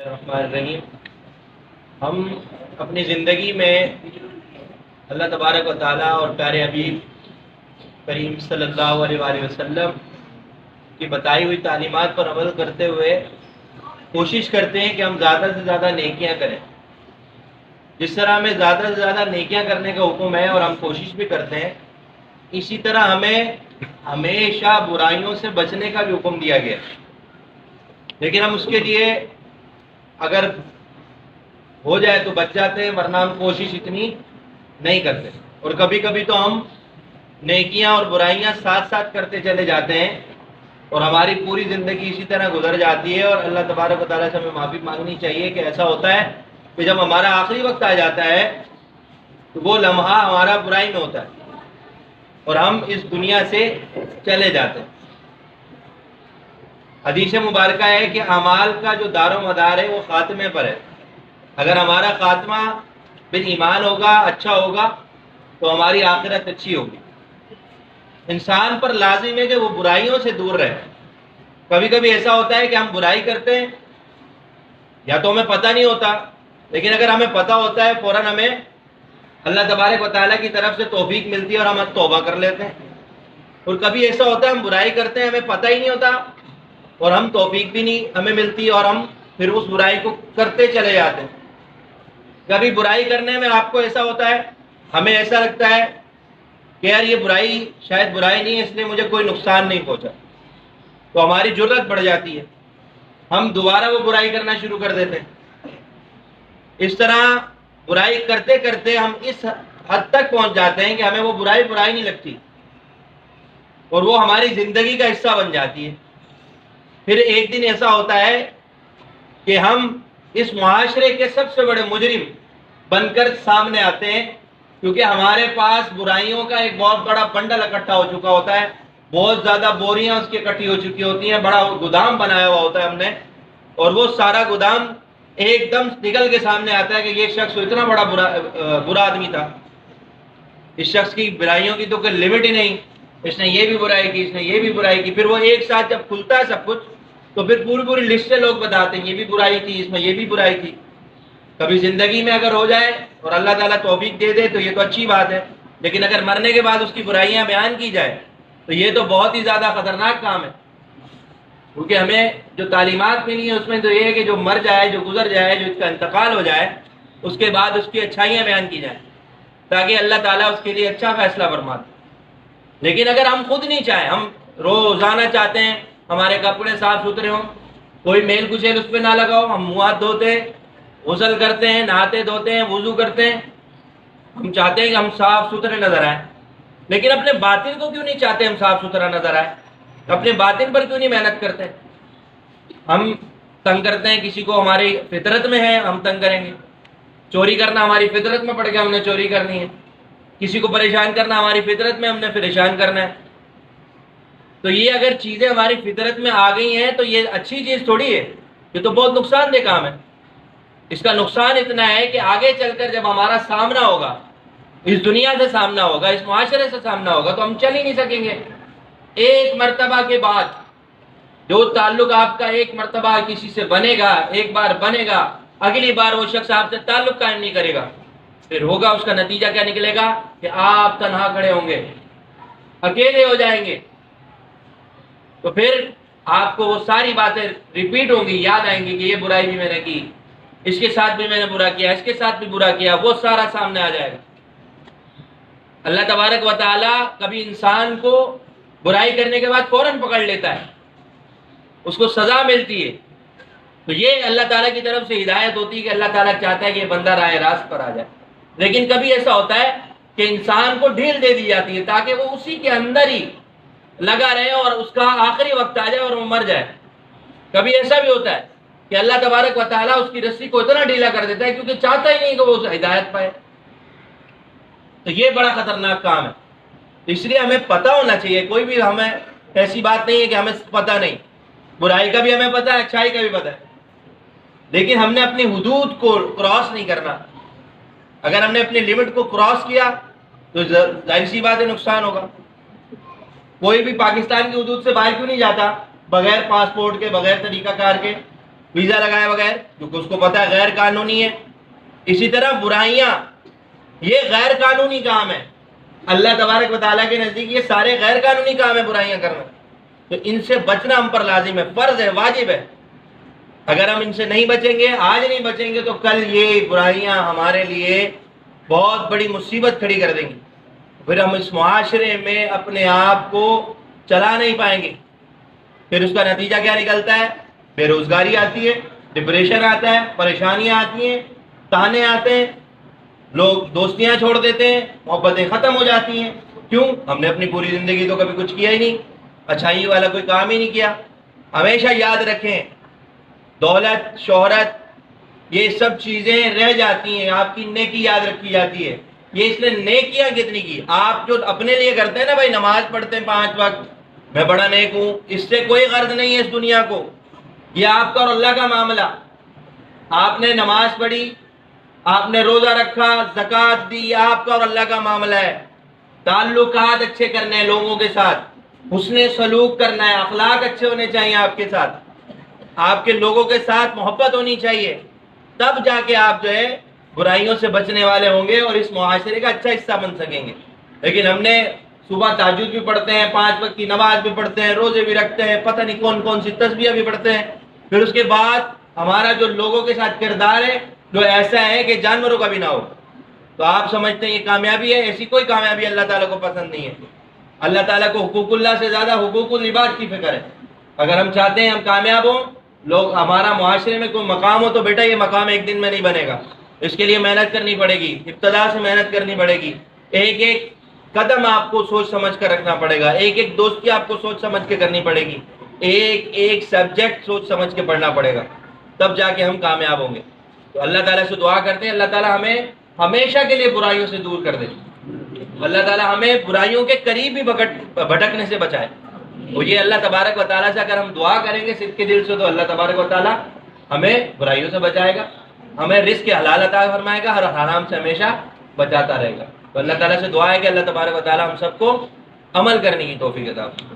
الرحمن الرحیم۔ ہم اپنی زندگی میں اللہ تبارک و تعالیٰ اور پیارے حبیب کریم صلی اللہ علیہ وآلہ وسلم کی بتائی ہوئی تعلیمات پر عمل کرتے ہوئے کوشش کرتے ہیں کہ ہم زیادہ سے زیادہ نیکیاں کریں۔ جس طرح ہمیں زیادہ سے زیادہ نیکیاں کرنے کا حکم ہے اور ہم کوشش بھی کرتے ہیں، اسی طرح ہمیں ہمیشہ برائیوں سے بچنے کا بھی حکم دیا گیا ہے۔ لیکن ہم اس کے لیے اگر ہو جائے تو بچ جاتے ہیں، ورنہ ہم کوشش اتنی نہیں کرتے، اور کبھی کبھی تو ہم نیکیاں اور برائیاں ساتھ ساتھ کرتے چلے جاتے ہیں اور ہماری پوری زندگی اسی طرح گزر جاتی ہے۔ اور اللہ تبارک و تعالیٰ سے ہمیں معافی مانگنی چاہیے کہ ایسا ہوتا ہے کہ جب ہمارا آخری وقت آ جاتا ہے تو وہ لمحہ ہمارا برائی میں ہوتا ہے اور ہم اس دنیا سے چلے جاتے ہیں۔ حدیث مبارکہ ہے کہ اعمال کا جو دار و مدار ہے وہ خاتمے پر ہے۔ اگر ہمارا خاتمہ بالایمان ہوگا، اچھا ہوگا، تو ہماری آخرت اچھی ہوگی۔ انسان پر لازم ہے کہ وہ برائیوں سے دور رہے۔ کبھی کبھی ایسا ہوتا ہے کہ ہم برائی کرتے ہیں، یا تو ہمیں پتہ نہیں ہوتا، لیکن اگر ہمیں پتہ ہوتا ہے فوراً ہمیں اللہ تبارک و تعالیٰ کی طرف سے توفیق ملتی ہے اور ہم توبہ کر لیتے ہیں۔ اور کبھی ایسا ہوتا ہے ہم برائی کرتے ہیں، ہمیں پتہ ہی نہیں ہوتا اور ہم توفیق بھی نہیں ہمیں ملتی اور ہم پھر اس برائی کو کرتے چلے جاتے ہیں۔ کبھی برائی کرنے میں آپ کو ایسا ہوتا ہے، ہمیں ایسا لگتا ہے کہ یار یہ برائی شاید برائی نہیں ہے، اس لیے مجھے کوئی نقصان نہیں پہنچا، تو ہماری جرأت بڑھ جاتی ہے، ہم دوبارہ وہ برائی کرنا شروع کر دیتے ہیں۔ اس طرح برائی کرتے کرتے ہم اس حد تک پہنچ جاتے ہیں کہ ہمیں وہ برائی نہیں لگتی اور وہ ہماری زندگی کا حصہ بن جاتی ہے۔ پھر ایک دن ایسا ہوتا ہے کہ ہم اس معاشرے کے سب سے بڑے مجرم بن کر سامنے آتے ہیں، کیونکہ ہمارے پاس برائیوں کا ایک بہت بڑا بنڈل اکٹھا ہو چکا ہوتا ہے، بہت زیادہ بوریاں اس کی اکٹھی ہو چکی ہوتی ہیں، بڑا گودام بنایا ہوا ہوتا ہے ہم نے، اور وہ سارا گودام ایک دم نکل کے سامنے آتا ہے کہ یہ شخص اتنا بڑا برا آدمی تھا، اس شخص کی برائیوں کی تو کوئی لمٹ ہی نہیں، اس نے یہ بھی برائی کی، اس نے یہ بھی برائی کی۔ پھر وہ ایک ساتھ جب کھلتا ہے سب کچھ تو پھر پوری لسٹیں لوگ بتاتے ہیں، یہ بھی برائی تھی، اس میں یہ بھی برائی تھی۔ کبھی زندگی میں اگر ہو جائے اور اللہ تعالیٰ توفیق دے دے تو یہ تو اچھی بات ہے، لیکن اگر مرنے کے بعد اس کی برائیاں بیان کی جائے تو یہ تو بہت ہی زیادہ خطرناک کام ہے، کیونکہ ہمیں جو تعلیمات ملی ہیں اس میں تو یہ ہے کہ جو مر جائے، جو گزر جائے، جو اس کا انتقال ہو جائے، اس کے بعد اس کی اچھائیاں بیان کی جائیں تاکہ اللہ تعالیٰ اس کے لیے اچھا فیصلہ فرماتے۔ لیکن اگر ہم خود نہیں چاہیں، ہم روزانہ چاہتے ہیں ہمارے کپڑے صاف ستھرے ہوں، کوئی میل کچیل اس پہ نہ لگاؤ، ہم منہ ہاتھ دھوتے ہیں، غسل کرتے ہیں، نہاتے دھوتے ہیں، وضو کرتے ہیں، ہم چاہتے ہیں کہ ہم صاف ستھرے نظر آئیں، لیکن اپنے باطن کو کیوں نہیں چاہتے ہم صاف ستھرا نظر آئے؟ اپنے باطن پر کیوں نہیں محنت کرتے؟ ہم تنگ کرتے ہیں کسی کو، ہماری فطرت میں ہے ہم تنگ کریں گے، چوری کرنا ہماری فطرت میں پڑ گیا، ہم نے چوری کرنی ہے، کسی کو پریشان کرنا ہماری فطرت میں، ہم نے پریشان کرنا ہے۔ تو یہ اگر چیزیں ہماری فطرت میں آ گئی ہیں تو یہ اچھی چیز تھوڑی ہے، یہ تو بہت نقصان دہ کام ہے۔ اس کا نقصان اتنا ہے کہ آگے چل کر جب ہمارا سامنا ہوگا، اس دنیا سے سامنا ہوگا، اس معاشرے سے سامنا ہوگا، تو ہم چل ہی نہیں سکیں گے۔ ایک مرتبہ کے بعد جو تعلق آپ کا ایک مرتبہ کسی سے بنے گا، ایک بار بنے گا، اگلی بار وہ شخص آپ سے تعلق قائم نہیں کرے گا، پھر ہوگا اس کا نتیجہ کیا نکلے گا کہ آپ تنہا کھڑے ہوں گے، اکیلے ہو جائیں گے، تو پھر آپ کو وہ ساری باتیں ریپیٹ ہوں گی، یاد آئیں گی کہ یہ برائی بھی میں نے کی، اس کے ساتھ بھی میں نے برا کیا، اس کے ساتھ بھی برا کیا، وہ سارا سامنے آ جائے گا۔ اللہ تبارک و تعالیٰ کبھی انسان کو برائی کرنے کے بعد فوراً پکڑ لیتا ہے، اس کو سزا ملتی ہے، تو یہ اللہ تعالیٰ کی طرف سے ہدایت ہوتی ہے کہ اللہ تعالیٰ چاہتا ہے کہ یہ بندہ راہ راست پر آ جائے۔ لیکن کبھی ایسا ہوتا ہے کہ انسان کو ڈھیل دے دی جاتی ہے تاکہ وہ اسی کے اندر ہی لگا رہے اور اس کا آخری وقت آ جائے اور وہ مر جائے۔ کبھی ایسا بھی ہوتا ہے کہ اللہ تبارک و تعالیٰ اس کی رسی کو اتنا ڈھیلا کر دیتا ہے کیونکہ چاہتا ہی نہیں کہ وہ ہدایت پائے۔ تو یہ بڑا خطرناک کام ہے، اس لیے ہمیں پتہ ہونا چاہیے۔ کوئی بھی ہمیں ایسی بات نہیں ہے کہ ہمیں پتہ نہیں، برائی کا بھی ہمیں پتہ ہے، اچھائی کا بھی پتہ ہے، لیکن ہم نے اپنی حدود کو کراس نہیں کرنا۔ اگر ہم نے اپنی لمٹ کو کراس کیا تو ظاہر سی بات ہے نقصان ہوگا۔ کوئی بھی پاکستان کی حدود سے باہر کیوں نہیں جاتا بغیر پاسپورٹ کے، بغیر طریقہ کار کے؟ ویزا لگائے بغیر، کیونکہ اس کو پتہ ہے غیر قانونی ہے۔ اسی طرح برائیاں، یہ غیر قانونی کام ہے، اللہ تبارک و تعالیٰ کے نزدیک یہ سارے غیر قانونی کام ہے برائیاں کرنا، تو ان سے بچنا ہم پر لازم ہے، فرض ہے، واجب ہے۔ اگر ہم ان سے نہیں بچیں گے، آج نہیں بچیں گے، تو کل یہ برائیاں ہمارے لیے بہت بڑی مصیبت کھڑی کر دیں گی، پھر ہم اس معاشرے میں اپنے آپ کو چلا نہیں پائیں گے۔ پھر اس کا نتیجہ کیا نکلتا ہے؟ بے روزگاری آتی ہے، ڈپریشن آتا ہے، پریشانیاں آتی ہیں، تانے آتے ہیں، لوگ دوستیاں چھوڑ دیتے ہیں، محبتیں ختم ہو جاتی ہیں۔ کیوں؟ ہم نے اپنی پوری زندگی تو کبھی کچھ کیا ہی نہیں، اچھائی والا کوئی کام ہی نہیں کیا۔ ہمیشہ یاد رکھیں، دولت، شہرت، یہ سب چیزیں رہ جاتی ہیں، آپ کی نیکی یاد رکھی جاتی ہے۔ یہ اس نے نیکیاں کتنی کی، آپ جو اپنے لیے کرتے ہیں نا بھائی، نماز پڑھتے ہیں 5 وقت، میں بڑا نیک ہوں، اس سے کوئی غرض نہیں ہے اس دنیا کو، یہ آپ کا اور اللہ کا معاملہ۔ آپ نے نماز پڑھی، آپ نے روزہ رکھا، زکوٰۃ دی، یہ آپ کا اور اللہ کا معاملہ ہے۔ تعلقات اچھے کرنے ہیں لوگوں کے ساتھ، حسن سلوک کرنا ہے، اخلاق اچھے ہونے چاہیے آپ کے ساتھ، آپ کے لوگوں کے ساتھ محبت ہونی چاہیے، تب جا کے آپ جو ہے برائیوں سے بچنے والے ہوں گے اور اس معاشرے کا اچھا حصہ بن سکیں گے۔ لیکن ہم نے صبح تہجد بھی پڑھتے ہیں، 5 وقت کی نماز بھی پڑھتے ہیں، روزے بھی رکھتے ہیں، پتہ نہیں کون کون سی تسبیح بھی پڑھتے ہیں، پھر اس کے بعد ہمارا جو لوگوں کے ساتھ کردار ہے جو ایسا ہے کہ جانوروں کا بھی نہ ہو، تو آپ سمجھتے ہیں یہ کامیابی ہے؟ ایسی کوئی کامیابی اللہ تعالیٰ کو پسند نہیں ہے۔ اللہ تعالیٰ کو حقوق اللہ سے زیادہ حقوق العباد کی فکر ہے۔ اگر ہم چاہتے ہیں ہم کامیاب ہوں، لوگ ہمارا معاشرے میں کوئی مقام ہو، تو بیٹا یہ مقام ایک دن میں نہیں بنے گا، اس کے لیے محنت کرنی پڑے گی، ابتدا سے محنت کرنی پڑے گی، ایک ایک قدم آپ کو سوچ سمجھ کر رکھنا پڑے گا، ایک ایک دوستی آپ کو سوچ سمجھ کے کرنی پڑے گی، ایک ایک سبجیکٹ سوچ سمجھ کے پڑھنا پڑے گا، تب جا کے ہم کامیاب ہوں گے۔ تو اللہ تعالیٰ سے دعا کرتے ہیں اللہ تعالیٰ ہمیں ہمیشہ کے لیے برائیوں سے دور کر دے، اللہ تعالیٰ ہمیں برائیوں کے قریب بھی بھٹکنے سے بچائے۔ اور یہ اللہ تبارک و تعالیٰ سے اگر ہم دعا کریں گے صدق کے دل سے، تو اللہ تبارک و تعالیٰ ہمیں برائیوں سے بچائے گا، ہمیں رزق حلال عطا فرمائے گا، ہر حرام سے ہمیشہ بچاتا رہے گا۔ تو اللہ تعالیٰ سے دعا ہے کہ اللہ تبارک و تعالیٰ ہم سب کو عمل کرنے کی توفیق عطا فرمائے۔